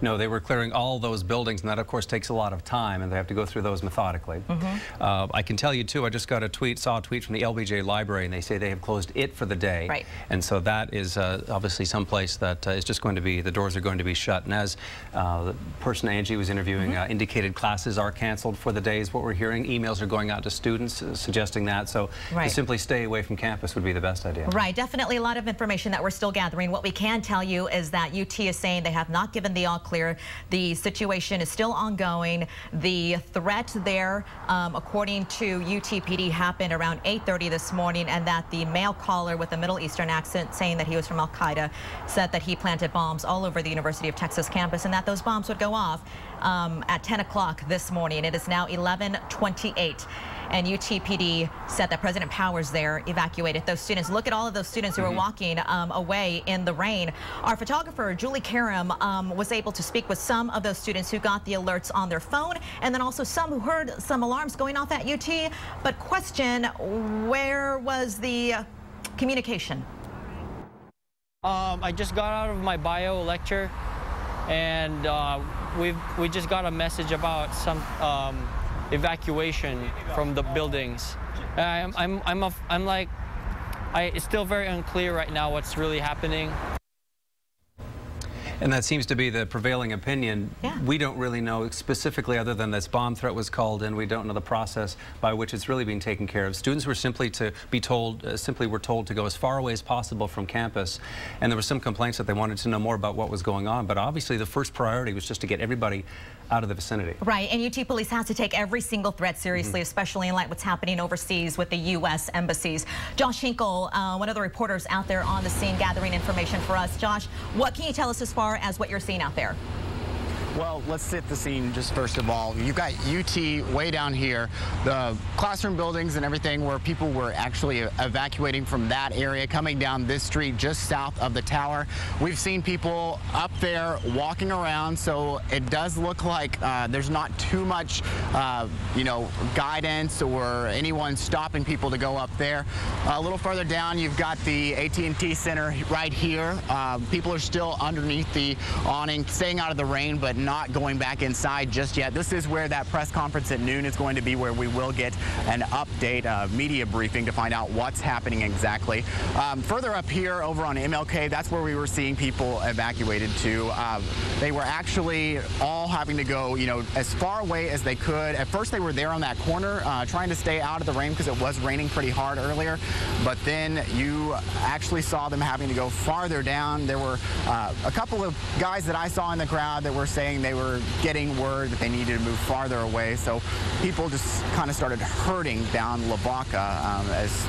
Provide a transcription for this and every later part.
No, they were clearing all those buildings, and that, of course, takes a lot of time, and they have to go through those methodically. I can tell you, too, I just got saw a tweet from the LBJ Library, and they say they have closed it for the day. Right. And so that is obviously someplace that is just going to be, the doors are going to be shut. And as the person Angie was interviewing indicated, classes are canceled for the day is what we're hearing. Emails are going out to students suggesting that. So to simply stay away from campus would be the best idea. Right. Definitely a lot of information that we're still gathering. What we can tell you is that UT is saying they have not given the all clear. The situation is still ongoing. The threat there, according to UTPD, happened around 8:30 this morning, and that the male caller with a Middle Eastern accent saying that he was from al-Qaida said that he planted bombs all over the University of Texas campus and that those bombs would go off at 10 o'clock this morning. It is now 11:28. And UTPD said that President Powers there evacuated those students. Look at all of those students who were walking away in the rain. Our photographer, Julie Karam, was able to speak with some of those students who got the alerts on their phone, and then also some who heard some alarms going off at UT. But question, where was the communication? I just got out of my bio lecture, and we just got a message about some evacuation from the buildings. It's still very unclear right now what's really happening. And that seems to be the prevailing opinion. We don't really know specifically, other than this bomb threat was called in. We don't know the process by which it's really being taken care of. Students were simply to be told, were told to go as far away as possible from campus. And there were some complaints that they wanted to know more about what was going on. But obviously, the first priority was just to get everybody out of the vicinity. Right, and UT Police has to take every single threat seriously, especially in light of what's happening overseas with the U.S. embassies. Josh Hinkle, one of the reporters out there on the scene gathering information for us. Josh, what can you tell us as far as what you're seeing out there? Well, let's set the scene just first of all. You've got UT way down here, the classroom buildings and everything where people were actually evacuating from that area, coming down this street just south of the tower. We've seen people up there walking around, so it does look like there's not too much, guidance or anyone stopping people to go up there. A little further down, you've got the AT&T Center right here. People are still underneath the awning, staying out of the rain, but not going back inside just yet. This is where that press conference at noon is going to be, where we will get an update, a media briefing to find out what's happening exactly. Further up here over on MLK, that's where we were seeing people evacuated to. They were actually all having to go, as far away as they could. At first they were there on that corner trying to stay out of the rain because it was raining pretty hard earlier, but then you actually saw them having to go farther down. There were a couple of guys that I saw in the crowd that were saying they were getting word that they needed to move farther away, so people just kind of started herding down Lavaca as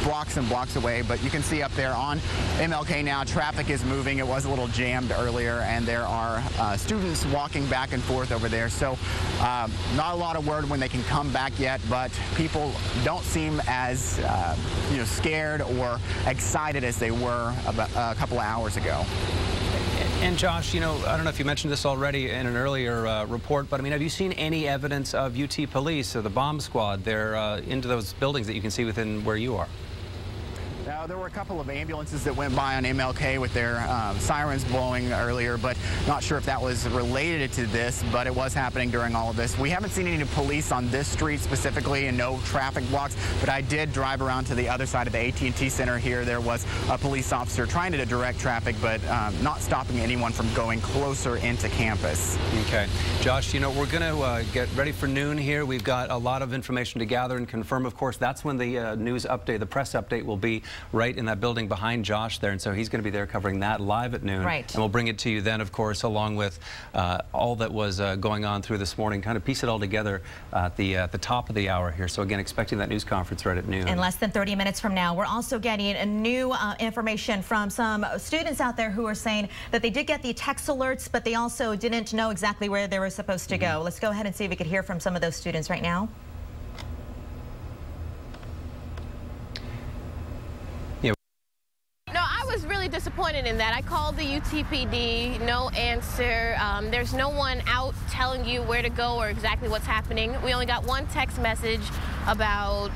blocks and blocks away. But you can see up there on MLK now, traffic is moving. It was a little jammed earlier, and there are students walking back and forth over there, so not a lot of word when they can come back yet, but people don't seem as scared or excited as they were about a couple of hours ago. And Josh, I don't know if you mentioned this already in an earlier report, but I mean, have you seen any evidence of UT Police or the bomb squad there into those buildings that you can see within where you are? Now, there were a couple of ambulances that went by on MLK with their sirens blowing earlier, but not sure if that was related to this, but it was happening during all of this. We haven't seen any police on this street specifically and no traffic blocks, but I did drive around to the other side of the AT&T Center here. There was a police officer trying to direct traffic, but not stopping anyone from going closer into campus. Okay. Josh, we're going to get ready for noon here. We've got a lot of information to gather and confirm. Of course, that's when the news update, the press update will be right in that building behind Josh there, and so he's going to be there covering that live at noon. Right. And we'll bring it to you then, of course, along with all that was going on through this morning, kind of piece it all together at the top of the hour here. So again, expecting that news conference right at noon. In less than 30 minutes from now, we're also getting a new information from some students out there who are saying that they did get the text alerts, but they also didn't know exactly where they were supposed to go. Let's go ahead and see if we could hear from some of those students right now. Disappointed in that. I called the UTPD, no answer. There's no one out telling you where to go or exactly what's happening. We only got one text message about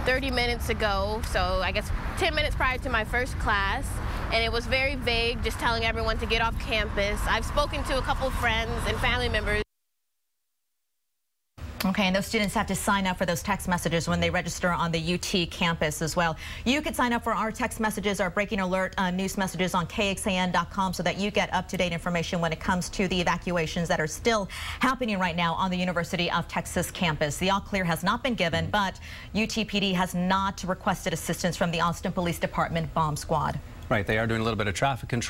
30 minutes ago, so I guess 10 minutes prior to my first class, and it was very vague, just telling everyone to get off campus. I've spoken to a couple of friends and family members. Okay, and those students have to sign up for those text messages when they register on the UT campus as well. You could sign up for our text messages, our breaking alert news messages on KXAN.com so that you get up-to-date information when it comes to the evacuations that are still happening right now on the University of Texas campus. The all clear has not been given, but UTPD has not requested assistance from the Austin Police Department bomb squad. Right, they are doing a little bit of traffic control.